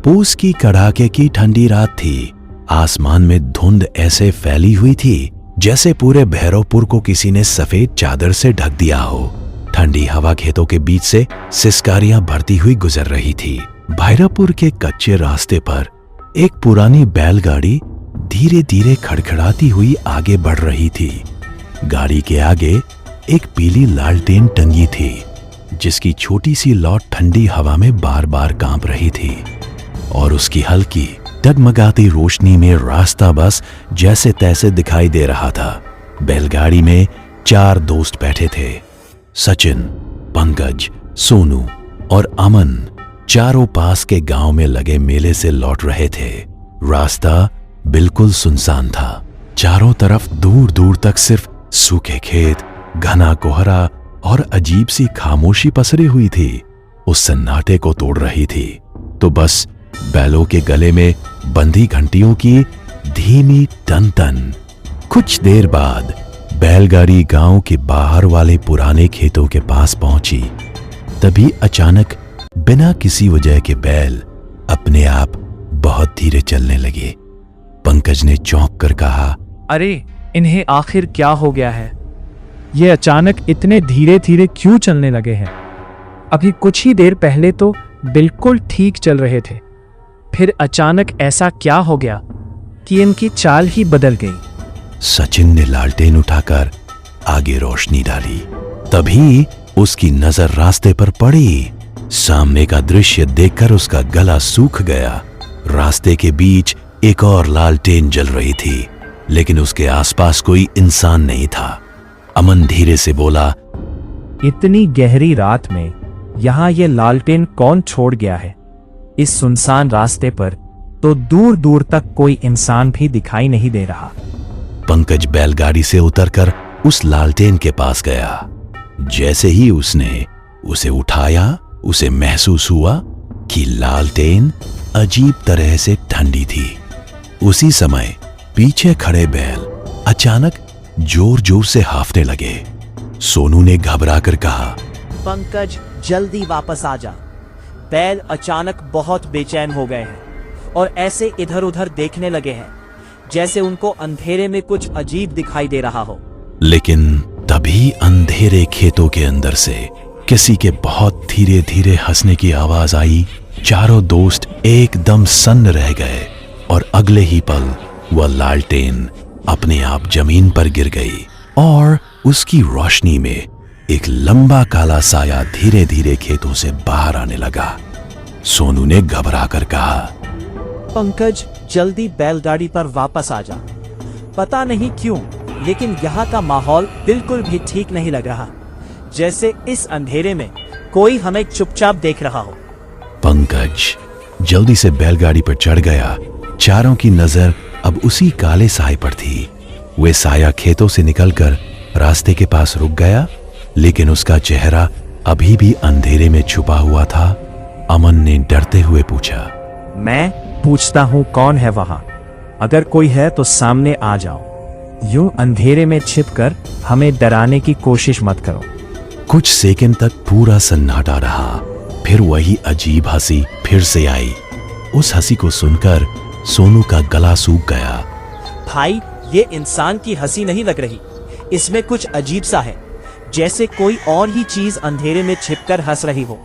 पूस की कड़ाके की ठंडी रात थी। आसमान में धुंध ऐसे फैली हुई थी जैसे पूरे भैरवपुर को किसी ने सफेद चादर से ढक दिया हो। ठंडी हवा खेतों के बीच से सिसकारियां भरती हुई गुजर रही थी। भैरवपुर के कच्चे रास्ते पर एक पुरानी बैलगाड़ी धीरे धीरे खड़खड़ाती हुई आगे बढ़ रही थी। गाड़ी के आगे एक पीली लालटेन टंगी थी जिसकी छोटी सी लौ ठंडी हवा में बार बार कांप रही थी और उसकी हल्की डगमगाती रोशनी में रास्ता बस जैसे तैसे दिखाई दे रहा था। बैलगाड़ी में 4 दोस्त बैठे थे। सचिन, पंकज, सोनू और अमन चारों पास के गांव में लगे मेले से लौट रहे थे। रास्ता बिल्कुल सुनसान था। चारों तरफ दूर दूर तक सिर्फ सूखे खेत, घना कोहरा और अजीब सी खामोशी पसरी हुई थी। उस सन्नाटे को तोड़ रही थी तो बस बैलों के गले में बंधी घंटियों की धीमी टन टन। कुछ देर बाद बैलगाड़ी गांव के बाहर वाले पुराने खेतों के पास पहुंची। तभी अचानक बिना किसी वजह के बैल अपने आप बहुत धीरे चलने लगे। पंकज ने चौंक कर कहा, अरे इन्हें आखिर क्या हो गया है? ये अचानक इतने धीरे धीरे क्यों चलने लगे हैं? अभी कुछ ही देर पहले तो बिल्कुल ठीक चल रहे थे, फिर अचानक ऐसा क्या हो गया कि इनकी चाल ही बदल गई? सचिन ने लालटेन उठाकर आगे रोशनी डाली। तभी उसकी नजर रास्ते पर पड़ी। सामने का दृश्य देखकर उसका गला सूख गया। रास्ते के बीच एक और लालटेन जल रही थी, लेकिन उसके आसपास कोई इंसान नहीं था। अमन धीरे से बोला, इतनी गहरी रात में यहाँ ये लालटेन कौन छोड़ गया है? इस सुनसान रास्ते पर तो दूर दूर तक कोई इंसान भी दिखाई नहीं दे रहा। पंकज बैलगाड़ी से उतरकर उस लालटेन के पास गया। जैसे ही उसने उसे उठाया, उसे महसूस हुआ कि लालटेन अजीब तरह से ठंडी थी। उसी समय पीछे खड़े बैल अचानक जोर जोर से हांफने लगे। सोनू ने घबराकर कहा, पंकज जल्दी वापस आ जा। बैल अचानक बहुत बेचैन हो गए हैं और ऐसे इधर उधर देखने लगे हैं जैसे उनको अंधेरे में कुछ अजीब दिखाई दे रहा हो। लेकिन तभी अंधेरे खेतों के अंदर से किसी के बहुत धीरे धीरे हंसने की आवाज आई। चारों दोस्त एकदम सन्न रह गए और अगले ही पल वह लालटेन अपने आप जमीन पर गिर गई और उसकी रोशनी में एक लंबा काला साया धीरे धीरे खेतों से बाहर आने लगा। सोनू ने घबराकर कहा, पंकज जल्दी बैलगाड़ी पर वापस आ जा। पता नहीं क्यों लेकिन यहाँ का माहौल बिल्कुल भी ठीक नहीं लग रहा, जैसे इस अंधेरे में कोई हमें चुपचाप देख रहा हो। पंकज जल्दी से बैलगाड़ी पर चढ़ गया। चारों की नजर अब उसी काले साए पर थी। वे साया खेतों से निकलकर रास्ते के पास रुक गया, लेकिन उसका चेहरा अभी भी अंधेरे में छुपा हुआ था। अमन ने डरते हुए पूछा, मैं पूछता हूँ कौन है वहां? अगर कोई है तो सामने आ जाओ। यूं अंधेरे में छिपकर हमें डराने की कोशिश मत करो। कुछ सेकंड तक पूरा सन्नाटा रहा। फिर वही अजीब हंसी फिर से आई। उस हंसी को सुनकर सोनू का गला सूख गया। भाई ये इंसान की हंसी नहीं लग रही, इसमें कुछ अजीब सा है, जैसे कोई और ही चीज अंधेरे में छिपकर हंस रही हो।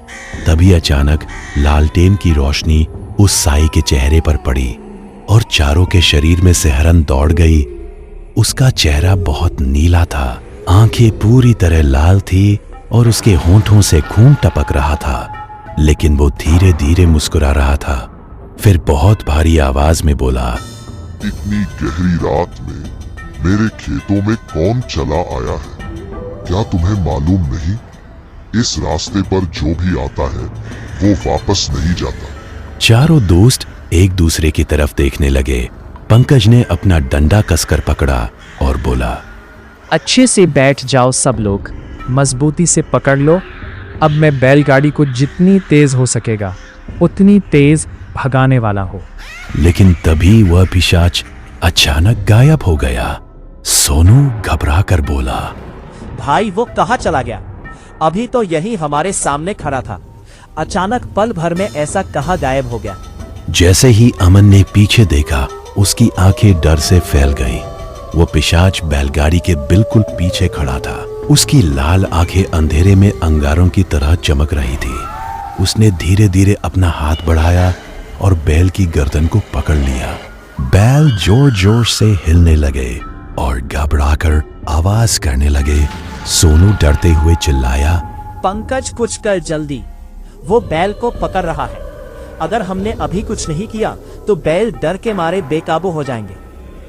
तभी अचानक लालटेन की रोशनी उस साई के चेहरे पर पड़ी और चारों के शरीर में सिहरन दौड़ गई। उसका चेहरा बहुत नीला था, आंखें पूरी तरह लाल थी और उसके होंठों से खून टपक रहा था, लेकिन वो धीरे धीरे मुस्कुरा रहा था। फिर बहुत भारी आवाज में बोला, इतनी गहरी रात में मेरे खेतों में कौन चला आया है? क्या तुम्हें मालूम नहीं, इस रास्ते पर जो भी आता है वो वापस नहीं जाता। चारों दोस्त एक दूसरे की तरफ देखने लगे। पंकज ने अपना डंडा कसकर पकड़ा और बोला, अच्छे से बैठ जाओ सब लोग, मजबूती से पकड़ लो। अब मैं बैलगाड़ी को जितनी तेज हो सकेगा उतनी तेज भगाने वाला हूँ। लेकिन तभी वह पिशाच अचानक गायब हो गया। सोनू घबरा कर बोला, भाई वो कहाँ चला गया? अभी तो यही हमारे सामने खड़ा था, अचानक पल भर में ऐसा कहाँ गायब हो गया? जैसे ही अमन ने पीछे देखा, उसकी आंखें डर से फैल गईं। वो पिशाच बैलगाड़ी के बिल्कुल पीछे खड़ा था। उसकी लाल आंखें अंधेरे में अंगारों की तरह चमक रही थी। उसने धीरे धीरे अपना हाथ बढ़ाया और बैल की गर्दन को पकड़ लिया। बैल जोर जोर से हिलने लगे और घबराकर आवाज करने लगे। सोनू डरते हुए चिल्लाया, पंकज कुछ कर जल्दी, वो बैल को पकड़ रहा है। अगर हमने अभी कुछ नहीं किया तो बैल डर के मारे बेकाबू हो जाएंगे।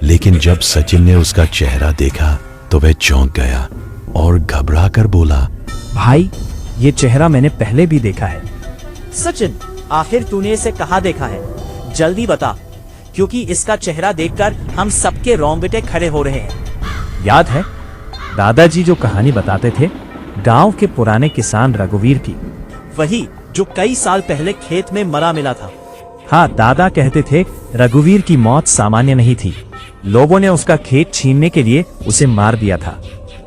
लेकिन जब सचिन ने उसका चेहरा देखा तो वह चौंक गया और घबराकर बोला, भाई, ये चेहरा मैंने पहले भी देखा है। सचिन, आखिर तूने इसे कहाँ देखा है? जल्दी बता, क्योंकि इसका चेहरा देखकर हम सबके रोंगटे खड़े हो रहे हैं। याद है दादाजी जो कहानी बताते थे, गांव के पुराने किसान रघुवीर की? वही जो कई साल पहले खेत में मरा मिला था। हाँ, दादा कहते थे रघुवीर की मौत सामान्य नहीं थी। लोगों ने उसका खेत छीनने के लिए उसे मार दिया था।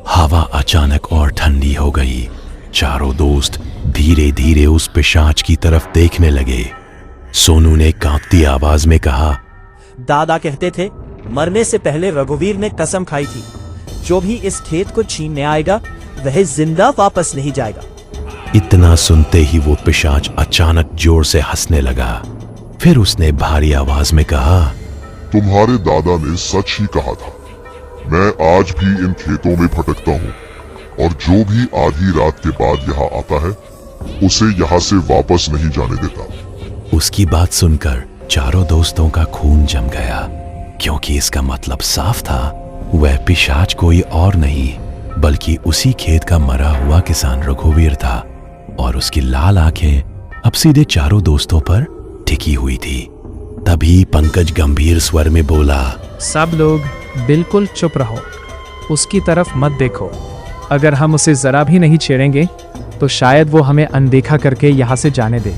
हवा अचानक और ठंडी हो गई। चारों दोस्त धीरे धीरे उस पिशाच की तरफ देखने लगे। सोनू ने कांपती आवाज में कहा, दादा कहते थे मरने से पहले रघुवीर ने कसम खाई थी, जो भी इस खेत को छीनने आएगा वह जिंदा वापस नहीं जाएगा। इतना सुनते ही वो पिशाच अचानक जोर से हंसने लगा। फिर उसने भारी आवाज में कहा, तुम्हारे दादा ने सच ही कहा था। मैं आज भी इन खेतों में भटकता हूँ और जो भी आधी रात के बाद यहाँ आता है उसे यहाँ से वापस नहीं जाने देता। उसकी बात सुनकर चारों दोस्तों का खून जम गया, क्योंकि इसका मतलब साफ था, वह पिशाच कोई और नहीं बल्कि उसी खेत का मरा हुआ किसान रघुवीर था। और उसकी लाल आंखें अब सीधे चारों दोस्तों पर टिकी हुई थी। तभी पंकज गंभीर स्वर में बोला, सब लोग बिल्कुल चुप रहो, उसकी तरफ मत देखो। अगर हम उसे जरा भी नहीं छेड़ेंगे तो शायद वो हमें अनदेखा करके यहाँ से जाने दे।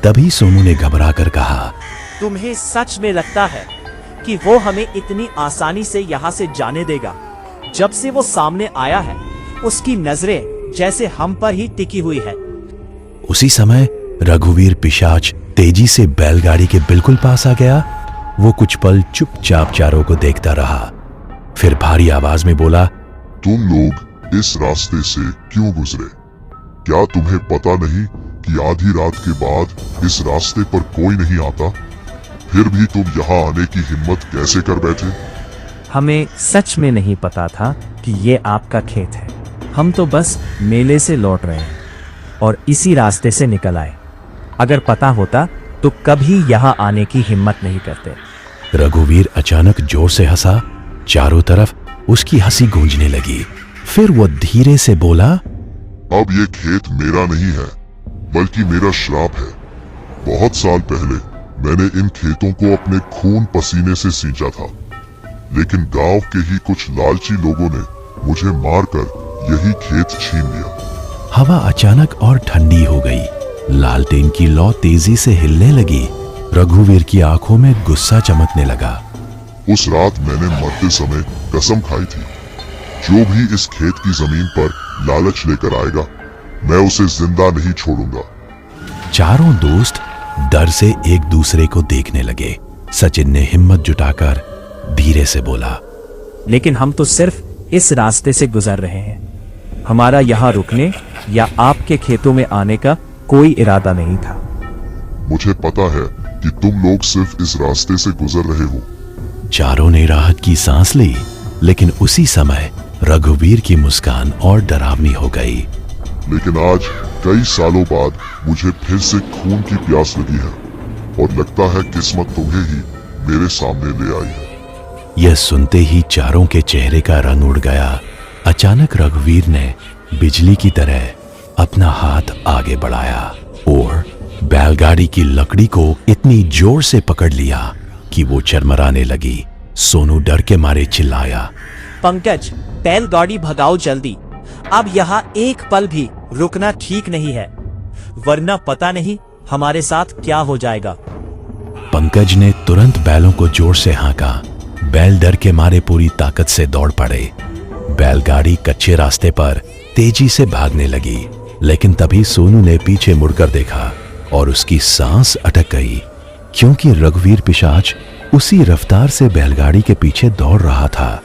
तभी सोनू ने घबरा कर कहा, तुम्हें सच में लगता है कि वो हमें इतनी आसानी से यहाँ से जाने देगा? जब से वो सामने आया है उसकी नजरें जैसे हम पर ही टिकी हुई है। उसी समय रघुवीर पिशाच तेजी से बैलगाड़ी के बिल्कुल पास आ गया। वो कुछ पल चुपचाप चारों को देखता रहा, फिर भारी आवाज में बोला, तुम लोग इस रास्ते से क्यों गुजरे? क्या तुम्हें पता नहीं कि आधी रात के बाद इस रास्ते पर कोई नहीं आता? फिर भी तुम यहाँ आने की हिम्मत कैसे कर बैठे? हमें सच में नहीं पता था कि ये आपका खेत है। हम तो बस मेले से लौट रहे हैं और इसी रास्ते से निकल आए। अगर पता होता तो कभी यहाँ आने की हिम्मत नहीं करते। रघुवीर अचानक जोर से हंसा। चारों तरफ उसकी हंसी गूंजने लगी। फिर वो धीरे से बोला, अब ये खेत मेरा नहीं है बल्कि मेरा श्राप है। बहुत साल पहले मैंने इन खेतों को अपने खून पसीने से सींचा था, लेकिन गांव के ही कुछ लालची लोगों ने मुझे मारकर यही खेत छीन लिया। हवा अचानक और ठंडी हो गई। लालटेन की लौ तेजी से हिलने लगी। रघुवीर की आंखों में गुस्सा चमकने लगा। उस रात मैंने मरते समय कसम खाई थी, जो भी इस खेत की जमीन पर लालच लेकर आएगा मैं उसे जिंदा नहीं छोड़ूंगा। चारों दोस्त डर से एक दूसरे को देखने लगे। सचिन ने हिम्मत जुटाकर धीरे से बोला, लेकिन हम तो सिर्फ इस रास्ते से गुजर रहे हैं। हमारा यहाँ रुकने या आपके खेतों में आने का कोई इरादा नहीं था। मुझे पता है कि तुम लोग सिर्फ इस रास्ते से गुजर रहे हो। चारों ने राहत की सांस ली, लेकिन उसी समय रघुवीर की मुस्कान और डरावनी हो गई। लेकिन आज कई सालों बाद मुझे फिर से खून की प्यास लगी है और लगता है किस्मत तुम्हें ही मेरे सामने ले आई है। यह सुनते ही चारों के चेहरे का रंग उड़ गया। अचानक रघुवीर ने बिजली की तरह अपना हाथ आगे बढ़ाया और बैलगाड़ी की लकड़ी को इतनी जोर से पकड़ लिया कि वो चरमराने लगी। सोनू डर के मारे चिल्लाया, पंकज, बैलगाड़ी भगाओ जल्दी। अब यहाँ एक पल भी रुकना ठीक नहीं है, वरना पता नहीं हमारे साथ क्या हो जाएगा। पंकज ने तुरंत बैलों को जोर से हाँका। बैल डर के मारे पूरी ताकत से दौड़ पड़े। बैलगाड़ी कच्चे रास्ते पर तेजी से भागने लगी, लेकिन तभी सोनू ने पीछे मुड़कर देखा और उसकी सांस अटक गई। क्योंकि रघुवीर पिशाच उसी रफ्तार से बैलगाड़ी के पीछे दौड़ रहा था।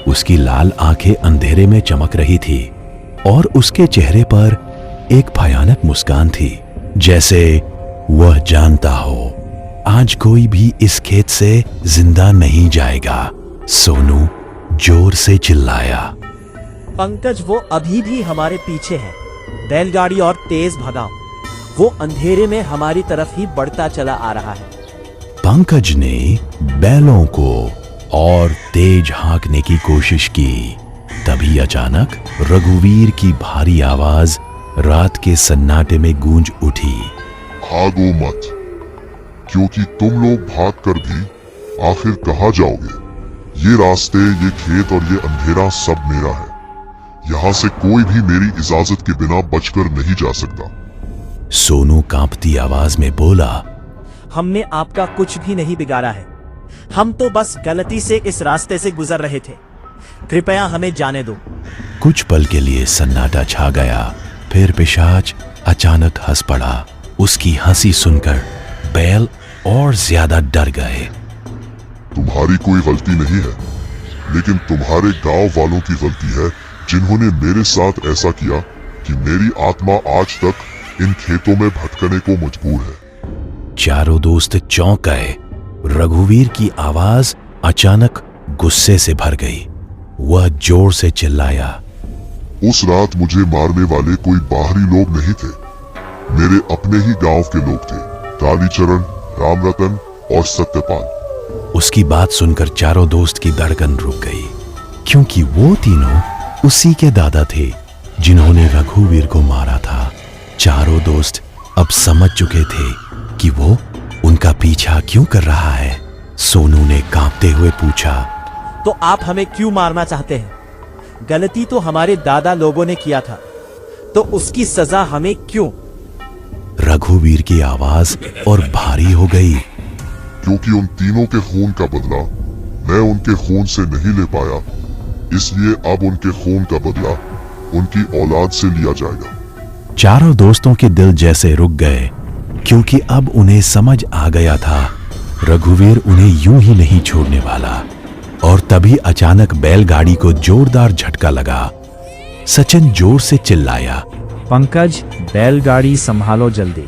उसकी लाल आंखें अंधेरे में चमक रही थी और उसके चेहरे पर एक भयानक मुस्कान थी, जैसे वह जानता हो आज कोई भी इस खेत से जिंदा नहीं जाएगा। सोनू जोर से चिल्लाया। पंकज, वो अभी भी हमारे पीछे है। बैलगाड़ी और तेज भगाओ, वो अंधेरे में हमारी तरफ ही बढ़ता चला आ रहा है। पंकज ने बैलों को और तेज हाँकने की कोशिश की। तभी अचानक रघुवीर की भारी आवाज रात के सन्नाटे में गूंज उठी। भागो मत, क्योंकि तुम लोग भाग कर भी आखिर कहाँ जाओगे? ये रास्ते, ये खेत और ये अंधेरा सब मेरा है। यहाँ से कोई भी मेरी इजाजत के बिना बचकर नहीं जा सकता। सोनू कांपती आवाज में बोला। हमने आपका कुछ भी नहीं बिगाड़ा है। हम तो बस गलती से इस रास्ते से गुजर रहे थे। कृपया हमें जाने दो। कुछ पल के लिए सन्नाटा छा गया, फिर पिशाच अचानक हंस पड़ा। उसकी हंसी सुनकर बैल और ज्यादा डर गए। तुम्हारी कोई गलती नहीं है, लेकिन तुम्हारे गांव वालों की गलती है, जिन्होंने मेरे साथ ऐसा किया कि मेरी आत्मा आज तक इन खेतों में भटकने को मजबूर है। चारों दोस्त चौंक गए। रघुवीर की आवाज अचानक गुस्से से भर गई। वह जोर से चिल्लाया। उस रात मुझे मारने वाले कोई बाहरी लोग नहीं थे, मेरे अपने ही गांव के लोग थे, कालीचरण, रामरतन और सत्यपाल। उसकी बात सुनकर चारों दोस्त की धड़कन रुक गई, क्योंकि वो तीनों उसी के दादा थे जिन्होंने रघुवीर को मारा था। चारों दोस्त अब समझ चुके थे कि वो उनका पीछा क्यों कर रहा है। सोनू ने कांपते हुए पूछा, तो आप हमें क्यों मारना चाहते हैं? गलती तो हमारे दादा लोगों ने किया था, तो उसकी सजा हमें क्यों? रघुवीर की आवाज और भारी हो गई। क्योंकि उन तीनों के खून का बदला मैं उनके खून से नहीं ले पाया, इसलिए अब उनके खून का बदला उनकी औलाद से लिया जाएगा। चारों दोस्तों के दिल जैसे रुक गए, क्योंकि अब उन्हें समझ आ गया था रघुवीर उन्हें यूं ही नहीं छोड़ने वाला। और तभी अचानक बैलगाड़ी को जोरदार झटका लगा। सचिन जोर से चिल्लाया। पंकज, बैलगाड़ी संभालो जल्दी।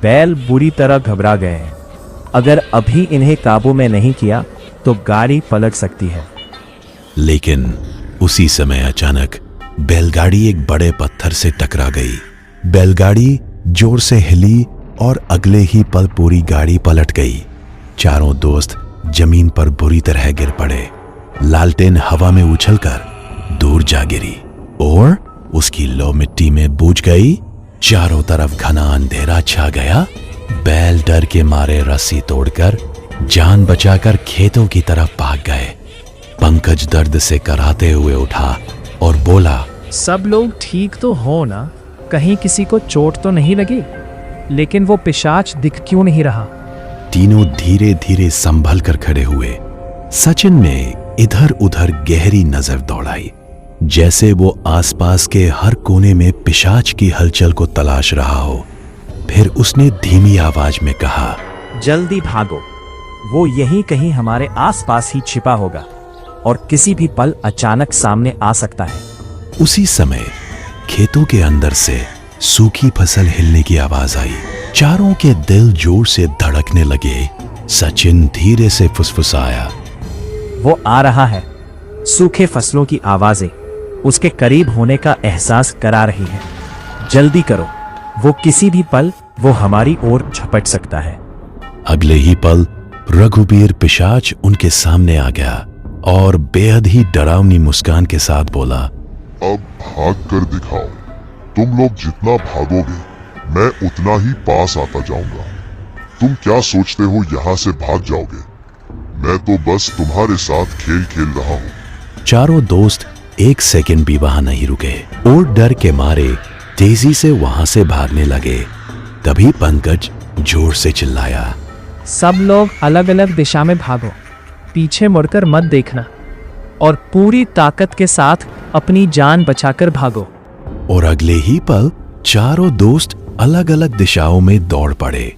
बैल बुरी तरह घबरा गए हैं। अगर अभी इन्हें काबू में नहीं किया तो गाड़ी पलट सकती है। लेकिन उसी समय अचानक बैलगाड़ी एक बड़े पत्थर से टकरा गई। बैलगाड़ी जोर से हिली और अगले ही पल पूरी गाड़ी पलट गई। चारों दोस्त जमीन पर बुरी तरह गिर पड़े। लालटेन हवा में उछलकर दूर जा गिरी और उसकी लो मिट्टी में बूझ गई। चारों तरफ घना अंधेरा छा गया। बैल डर के मारे रस्सी तोड़कर जान बचाकर खेतों की तरफ भाग गए। पंकज दर्द से कराहते हुए उठा और बोला, सब लोग ठीक तो हो ना? कहीं किसी को चोट तो नहीं लगी? लेकिन वो पिशाच दिख क्यों नहीं रहा? तीनों धीरे धीरे संभल कर खड़े हुए। सचिन ने इधर उधर गहरी नजर दौड़ाई, जैसे वो आसपास के हर कोने में पिशाच की हलचल को तलाश रहा हो। फिर उसने धीमी आवाज में कहा, जल्दी भागो, वो यहीं कहीं हमारे आसपास ही छिपा होगा और किसी भी पल अचानक सामने आ सकता है। उसी समय खेतों के अंदर से सूखी फसल हिलने की आवाज आई। चारों के दिल जोर से धड़कने लगे। सचिन धीरे से फुसफुसाया, वो आ रहा है। सूखे फसलों की आवाजें उसके करीब होने का एहसास करा रही है। जल्दी करो, वो किसी भी पल वो हमारी ओर झपट सकता है। अगले ही पल रघुवीर पिशाच उनके सामने आ गया और बेहद ही डरावनी मुस्कान के साथ बोला, अब भाग कर दिखाओ। तुम लोग जितना भागोगे मैं उतना ही पास आता जाऊंगा। तुम क्या सोचते हो यहाँ से भाग जाओगे? मैं तो बस तुम्हारे साथ खेल खेल रहा हूँ। चारों दोस्त एक सेकंड भी वहां नहीं रुके और डर के मारे तेजी से वहां से भागने लगे। तभी पंकज जोर से चिल्लाया, सब लोग अलग अलग दिशा में भागो, पीछे मुड़कर मत देखना और पूरी ताकत के साथ अपनी जान बचाकर भागो। और अगले ही पल चारों दोस्त अलग अलग दिशाओं में दौड़ पड़े।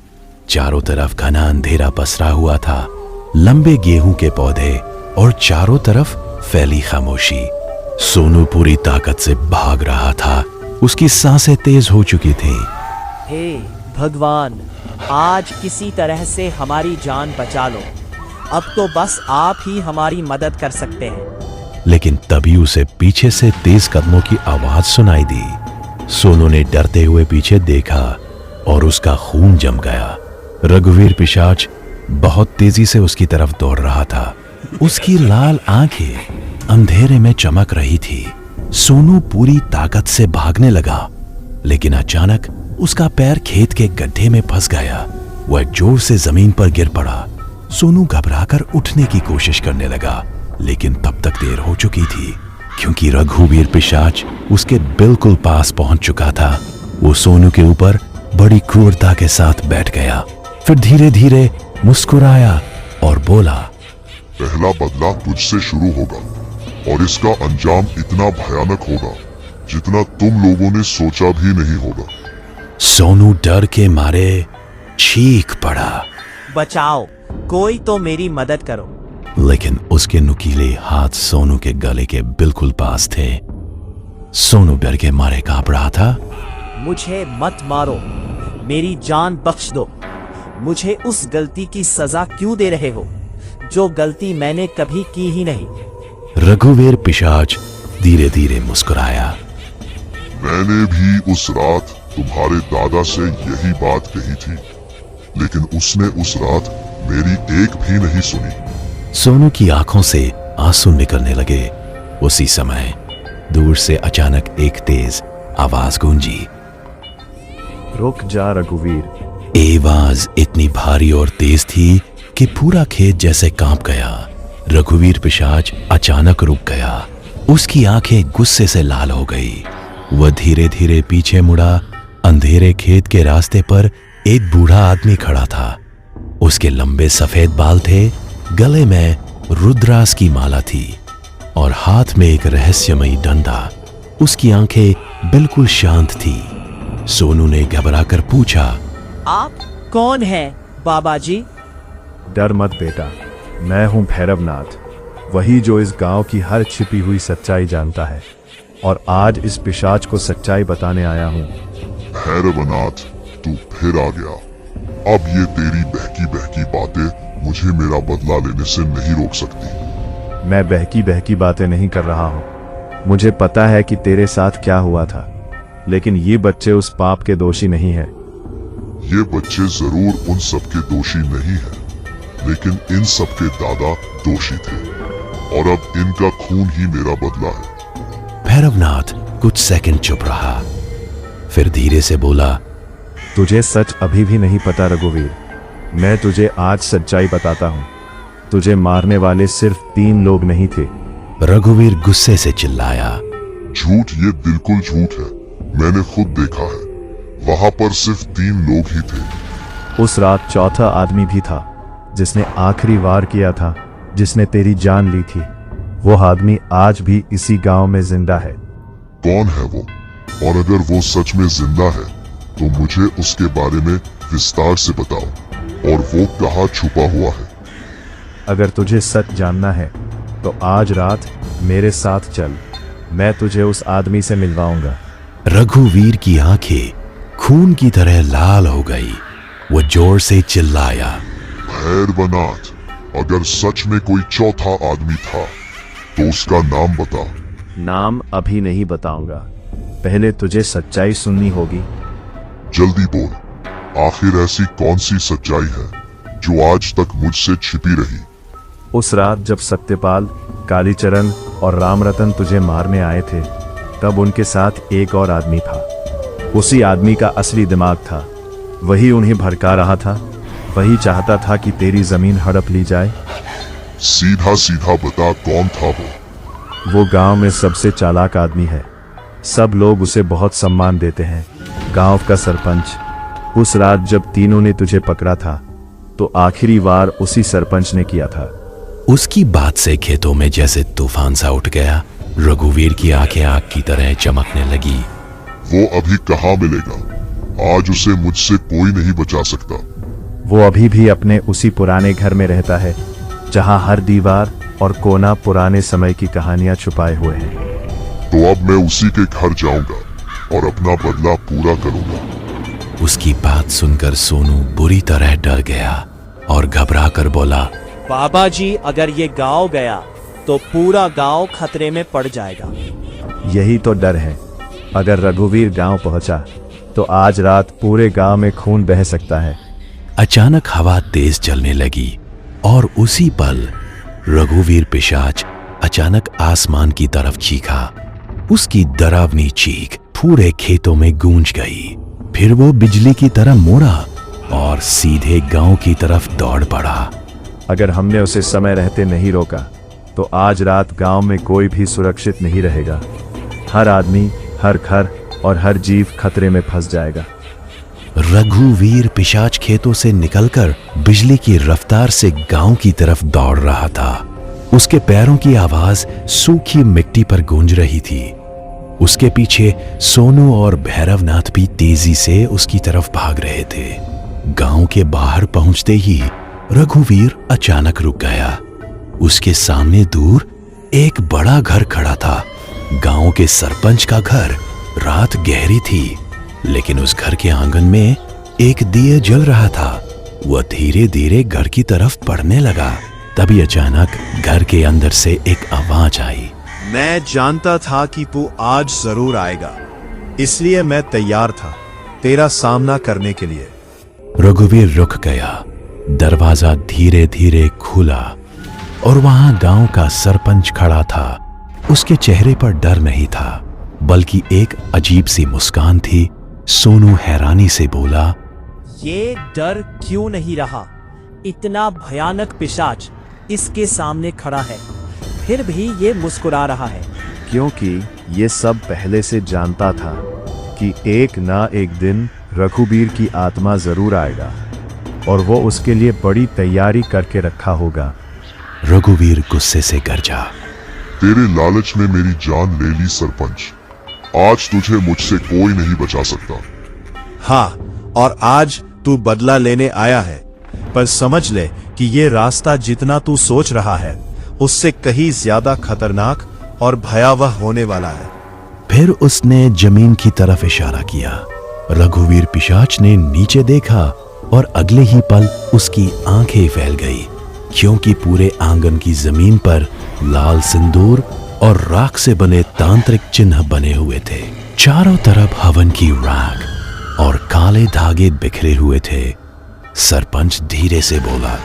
चारों तरफ घना अंधेरा पसरा हुआ था, लंबे गेहूं के पौधे और चारों तरफ फैली खामोशी। सोनू पूरी ताकत से भाग रहा था, उसकी सांसें तेज हो चुकी थी। हे भगवान, आज किसी तरह से हमारी जान बचा लो। अब तो बस आप ही हमारी मदद कर सकते हैं। लेकिन तभी उसे पीछे से तेज कदमों की आवाज सुनाई दी। सोनू ने डरते हुए पीछे देखा और उसका खून जम गया। रघुवीर पिशाच बहुत तेजी से उसकी तरफ दौड़ रहा था। उसकी लाल आंखें अंधेरे में चमक रही थी। सोनू पूरी ताकत से भागने लगा, लेकिन अचानक उसका पैर खेत के गड्ढे में फंस गया। वह जोर से जमीन पर गिर पड़ा। सोनू घबराकर उठने की कोशिश करने लगा, लेकिन तब तक देर हो चुकी थी, क्योंकि रघुवीर पिशाच उसके बिल्कुल पास पहुंच चुका था। वो सोनू के ऊपर बड़ी क्रूरता के साथ बैठ गया, फिर धीरे धीरे मुस्कुराया और बोला, पहला बदला तुझसे शुरू होगा और इसका अंजाम इतना भयानक होगा जितना तुम लोगों ने सोचा भी नहीं होगा। सोनू डर के मारे चीख पड़ा, बचाओ, कोई तो मेरी मदद करो। लेकिन उसके नुकीले हाथ सोनू के गले के बिल्कुल पास थे। सोनू डर के मारे कांप रहा था। मुझे मत मारो, मेरी जान बख्श दो। मुझे उस गलती की सजा क्यों दे रहे हो, जो गलती मैंने कभी की ही नहीं। रघुवीर पिशाच धीरे धीरे मुस्कुराया। मैंने भी उस रात तुम्हारे दादा से यही बात कही थी, लेकिन उसने उस रात मेरी एक भी नहीं सुनी। सोनू की आंखों से आंसू निकलने लगे। उसी समय दूर से अचानक एक तेज आवाज गूंजी, रुक जा रघुवीर। ये आवाज इतनी भारी और तेज थी कि पूरा खेत जैसे कांप गया। रघुवीर पिशाच अचानक रुक गया। उसकी आंखें गुस्से से लाल हो गई। वह धीरे धीरे पीछे मुड़ा। अंधेरे खेत के रास्ते पर एक बूढ़ा आदमी खड़ा था। उसके लंबे सफेद बाल थे, गले में रुद्रास की माला थी और हाथ में एक रहस्यमयी डंडा। उसकी आंखें बिल्कुल शांत थी। सोनू ने घबराकर पूछा, आप कौन हैं बाबा जी? डर मत बेटा, मैं हूं भैरवनाथ, वही जो इस गांव की हर छिपी हुई सच्चाई जानता है, और आज इस पिशाच को सच्चाई बताने आया हूं। भैरवनाथ, तू फिर आ गया। अब ये तेरी बहकी बहकी बातें मुझे मेरा बदला लेने से नहीं रोक सकती। मैं बहकी बहकी बातें नहीं कर रहा हूं। मुझे पता है कि तेरे साथ क्या हुआ था, लेकिन ये बच्चे उस पाप के दोषी नहीं हैं। ये बच्चे जरूर उन सब के दोषी नहीं हैं, लेकिन इन सब के दादा दोषी थे और अब इनका खून ही मेरा बदला है। भैरवनाथ कुछ सेकंड चुप रहा, फिर धीरे से बोला, तुझे सच अभी भी नहीं पता रघुवीर। मैं तुझे आज सच्चाई बताता हूं। तुझे मारने वाले सिर्फ 3 लोग नहीं थे। रघुवीर गुस्से से चिल्लाया, झूठ, ये बिल्कुल झूठ है। मैंने खुद देखा है, वहां पर सिर्फ 3 लोग ही थे। उस रात चौथा आदमी भी था, जिसने आखिरी वार किया था, जिसने तेरी जान ली थी। वो आदमी आज भी इसी गांव में जिंदा है। कौन है वो? और अगर वो सच में जिंदा है तो मुझे उसके बारे में विस्तार से बताओ, और वो कहाँ छुपा हुआ है। अगर तुझे सच जानना है तो आज रात मेरे साथ चल, मैं तुझे उस आदमी से मिलवाऊंगा। रघुवीर की आंखें खून की तरह लाल हो गई। वो जोर से चिल्लाया, भैरवनाथ, अगर सच में कोई चौथा आदमी था तो उसका नाम बता। नाम अभी नहीं बताऊंगा, पहले तुझे सच्चाई सुननी होगी। जल्दी बोल, आखिर ऐसी कौन सी सच्चाई है जो आज तक मुझसे छिपी रही? उस रात जब सत्यपाल, कालीचरण और रामरतन तुझे मारने आए थे, तब उनके साथ एक और आदमी था। उसी आदमी का असली दिमाग था, वही उन्हें भड़का रहा था, वही चाहता था कि तेरी जमीन हड़प ली जाए। सीधा सीधा बता, कौन था वो गांव में सबसे चालाक आदमी है। सब लोग उसे बहुत सम्मान देते हैं। गांव का सरपंच। उस रात जब तीनों ने तुझे पकड़ा था तो आखिरी वार उसी सरपंच ने किया था। उसकी बात से खेतों में जैसे तूफान सा उठ गया। रघुवीर की आंखें आग की तरह चमकने लगी। वो अभी कहाँ मिलेगा? आज उसे मुझसे कोई नहीं बचा सकता। वो अभी भी अपने उसी पुराने घर में रहता है जहां हर दीवार और कोना पुराने समय की कहानियां छुपाए हुए हैं। तो अब मैं उसी के घर जाऊंगा और अपना बदला पूरा करूंगा। उसकी बात सुनकर सोनू बुरी तरह डर गया और घबरा कर बोला, बाबा जी, अगर ये गांव गया तो पूरा गांव खतरे में पड़ जाएगा। यही तो डर है। अगर रघुवीर गांव पहुंचा तो आज रात पूरे गांव में खून बह सकता है। अचानक हवा तेज चलने लगी और उसी पल रघुवीर पिशाच अचानक आसमान की तरफ चीखा। उसकी डरावनी चीख पूरे खेतों में गूंज गई। फिर वो बिजली की तरह मुड़ा और सीधे गांव की तरफ दौड़ पड़ा। अगर हमने उसे समय रहते नहीं रोका तो आज रात गांव में कोई भी सुरक्षित नहीं रहेगा। हर आदमी, हर घर और हर जीव खतरे में फंस जाएगा। रघुवीर पिशाच खेतों से निकलकर बिजली की रफ्तार से गांव की तरफ दौड़ रहा था। उसके पैरों की आवाज सूखी मिट्टी पर गूंज रही थी। उसके पीछे सोनू और भैरवनाथ भी तेजी से उसकी तरफ भाग रहे थे। गांव के बाहर पहुंचते ही रघुवीर अचानक रुक गया। उसके सामने दूर एक बड़ा घर खड़ा था। गांव के सरपंच का घर। रात गहरी थी, लेकिन उस घर के आंगन में एक दिया जल रहा था। वह धीरे धीरे घर की तरफ बढ़ने लगा। तभी अचानक घर के अंदर से एक आवाज आई। मैं जानता था कि तू आज जरूर आएगा, इसलिए मैं तैयार था तेरा सामना करने के लिए। रघुवीर रुक गया। दरवाजा धीरे धीरे खुला और वहां गांव का सरपंच खड़ा था। उसके चेहरे पर डर नहीं था, बल्कि एक अजीब सी मुस्कान थी। सोनू हैरानी से बोला, ये डर क्यों नहीं रहा? इतना भयानक पिशाच इसके सामने खड़ा है, फिर भी ये मुस्कुरा रहा है। क्योंकि ये सब पहले से जानता था कि एक ना एक दिन रघुवीर की आत्मा जरूर आएगा और वो उसके लिए बड़ी तैयारी करके रखा होगा। रघुवीर गुस्से से गरजा, तेरे लालच में मेरी जान ले ली सरपंच। आज तुझे मुझसे कोई नहीं बचा सकता। हाँ, और आज तू बदला लेने आया है, पर समझ ले कि ये रास्ता जितना तू सोच रहा है उससे कहीं ज्यादा खतरनाक और भयावह होने वाला है। फिर उसने जमीन की तरफ इशारा किया। रघुवीर पिशाच ने नीचे देखा और अगले ही पल उसकी आंखें फैल गई, क्योंकि पूरे आंगन की जमीन पर लाल सिंदूर और राख से बने तांत्रिक चिन्ह बने हुए थे। चारों तरफ हवन की राख और काले धागे बिखरे हुए थे। सरपंच धीरे से बोला,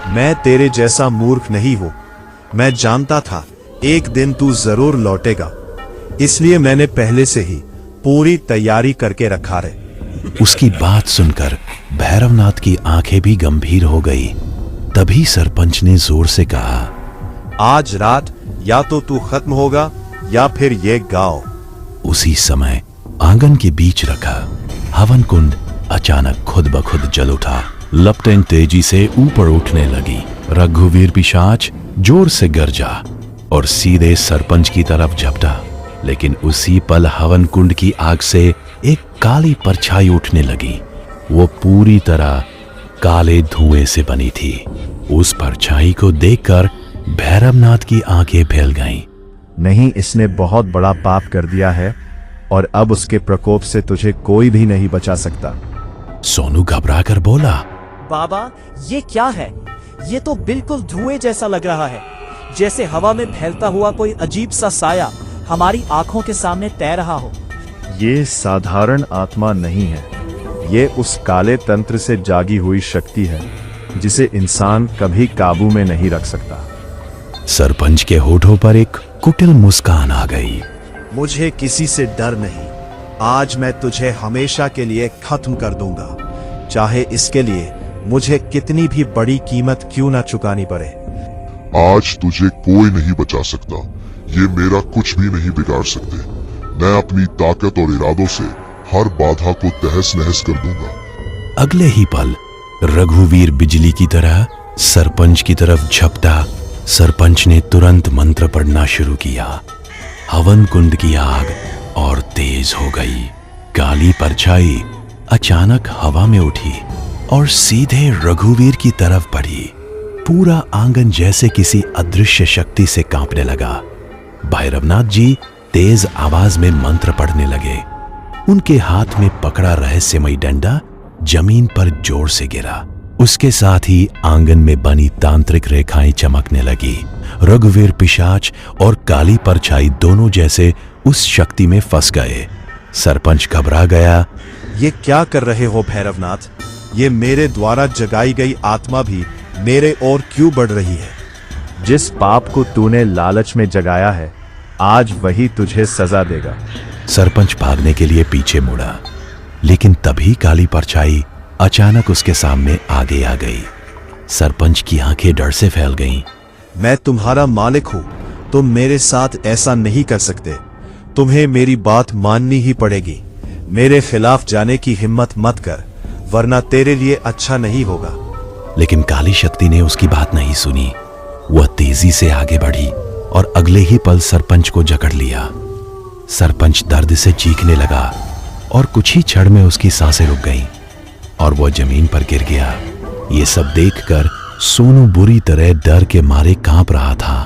मैं तेरे जैसा मूर्ख नहीं हूं। मैं जानता था एक दिन तू जरूर लौटेगा, इसलिए मैंने पहले से ही पूरी तैयारी करके रखा है। उसकी बात सुनकर भैरवनाथ की आंखें भी गंभीर हो गई। तभी सरपंच ने जोर से कहा, आज रात या तो तू खत्म होगा या फिर ये गांव। उसी समय आंगन के बीच रखा हवन कुंड अचानक खुद ब खुद जल उठा। लपटें तेजी से ऊपर उठने लगी। रघुवीर पिशाच जोर से गरजा और सीधे सरपंच की तरफ झपटा, लेकिन उसी पल हवन कुंड की आग से एक काली परछाई उठने लगी। वो पूरी तरह काले धुएं से बनी थी। उस परछाई को देखकर भैरवनाथ की आंखें फैल गईं। नहीं, इसने बहुत बड़ा पाप कर दिया है और अब उसके प्रकोप से तुझे कोई भी नहीं बचा सकता। सोनू घबरा कर बोला, बाबा, ये क्या है? ये तो बिल्कुल धुएं जैसा लग रहा है, जैसे हवा में फैलता हुआ कोई अजीब सा साया हमारी आंखों के सामने तैर रहा हो। ये साधारण आत्मा नहीं है, ये उस काले तंत्र से जागी हुई शक्ति है जिसे इंसान कभी काबू में नहीं रख सकता। सरपंच के होठों पर एक कुटिल मुस्कान आ गई। मुझे किसी से डर नहीं। आज मैं तुझे हमेशा के लिए खत्म कर दूंगा, चाहे इसके लिए मुझे कितनी भी बड़ी कीमत क्यों ना चुकानी पड़े। आज तुझे कोई नहीं बचा सकता। ये मेरा कुछ भी नहीं बिगाड़ सकते। मैं अपनी ताकत और इरादों से हर बाधा को तहस नहस कर दूंगा। अगले ही पल रघुवीर बिजली की तरह सरपंच की तरफ झपटा। सरपंच ने तुरंत मंत्र पढ़ना शुरू किया। हवन कुंड की आग और तेज हो गई। काली परछाई अचानक हवा में उठी और सीधे रघुवीर की तरफ बढ़ी। पूरा आंगन जैसे किसी अदृश्य शक्ति से कांपने लगा। भैरवनाथ जी तेज आवाज में मंत्र पढ़ने लगे। उनके हाथ में पकड़ा रहस्यमयी डंडा जमीन पर जोर से गिरा। उसके साथ ही आंगन में बनी तांत्रिक रेखाएं चमकने लगी। रघुवीर पिशाच और काली परछाई दोनों जैसे उस शक्ति में फंस गए। सरपंच घबरा गया। ये क्या कर रहे हो भैरवनाथ? ये मेरे द्वारा जगाई गई आत्मा भी मेरे ओर क्यों बढ़ रही है? जिस पाप को तूने लालच में जगाया है, आज वही तुझे सजा देगा। सरपंच भागने के लिए पीछे मुड़ा, लेकिन तभी काली परछाई अचानक उसके सामने आगे आ गई। सरपंच की आंखें डर से फैल गईं। मैं तुम्हारा मालिक हूं, तुम मेरे साथ ऐसा नहीं कर सकते। तुम्हें मेरी बात माननी ही पड़ेगी। मेरे खिलाफ जाने की हिम्मत मत कर, वरना तेरे लिए अच्छा नहीं होगा। लेकिन काली शक्ति ने उसकी बात नहीं सुनी। वह तेजी से आगे बढ़ी और अगले ही पल सरपंच को जकड़ लिया। सरपंच दर्द से चीखने लगा और कुछ ही क्षण में उसकी सांसें रुक गईं और वह जमीन पर गिर गया। ये सब देखकर सोनू बुरी तरह डर के मारे कांप रहा था।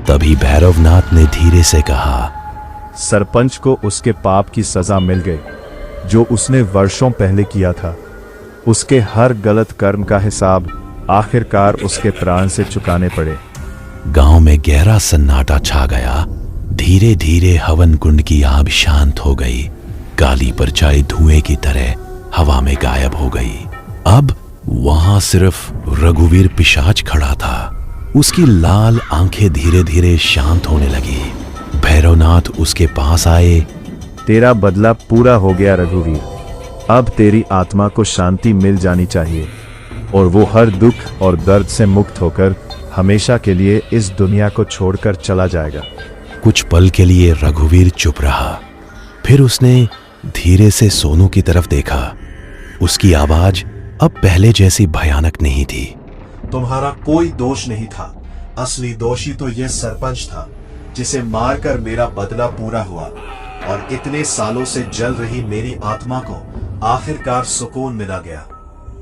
तभी भैरवनाथ ने धीरे से कहा, सरपंच को उसके पाप की सजा मिल गई, जो उसने वर्षों पहले किया था। उसके हर गलत कर्म का हिसाब आखिरकार उसके प्राण से चुकाने पड़े। गांव में गहरा सन्नाटा छा गया। धीरे धीरे हवन कुंड की आग शांत हो गई। काली परछाई धुएं की तरह हवा में गायब हो गई। अब वहां सिर्फ रघुवीर पिशाच खड़ा था। उसकी लाल आंखें धीरे धीरे शांत होने लगी। भैरवनाथ उसके पास आए। तेरा बदला पूरा हो गया रघुवीर। अब तेरी आत्मा को शांति मिल जानी चाहिए और वो हर दुख और दर्द से मुक्त होकर हमेशा के लिए इस दुनिया को छोड़कर चला जाएगा। कुछ पल के लिए रघुवीर चुप रहा। फिर उसने धीरे से सोनू की तरफ देखा। उसकी आवाज अब पहले जैसी भयानक नहीं थी। तुम्हारा कोई दोष नहीं था। असली दोषी तो ये सरपंच था, जिसे मारकर मेरा बदला पूरा हुआ और इतने सालों से जल रही मेरी आत्मा को आखिरकार सुकून मिला गया।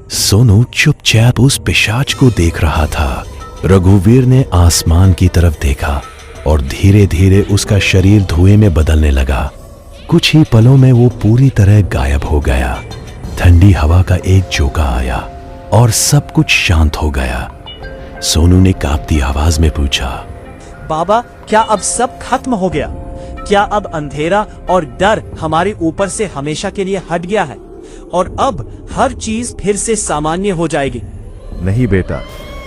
सोनू चुपचाप उस पिशाच को देख रहा था। रघुवीर ने आसमान की तरफ देखा और धीरे धीरे उसका शरीर धुएं में बदलने लगा। कुछ ही पलों में वो पूरी तरह गायब हो गया। ठंडी हवा का एक झोंका आया और सब कुछ शांत हो गया। सोनू ने कांपती आवाज में पूछा, बाबा, क्या अब सब खत्म हो गया? क्या अब अंधेरा और डर हमारे ऊपर से हमेशा के लिए हट गया है और अब हर चीज फिर से सामान्य हो जाएगी? नहीं बेटा,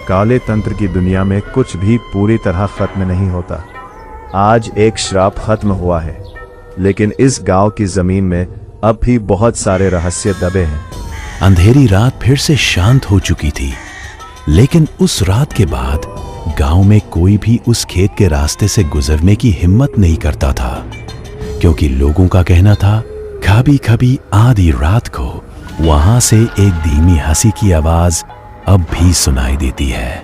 काले तंत्र की दुनिया में कुछ भी पूरी तरह खत्म नहीं होता। आज एक श्राप खत्म हुआ है, लेकिन इस गांव की जमीन में अब भी बहुत सारे रहस्य दबे हैं। अंधेरी रात फिर से शांत हो चुकी थी, लेकिन उस रात के बाद गांव में कोई भी उस खेत के रास्ते से गुजरने की हिम्मत नहीं करता था, क्योंकि लोगों का कहना था कभी कभी आधी रात को वहां से एक धीमी हंसी की आवाज अब भी सुनाई देती है।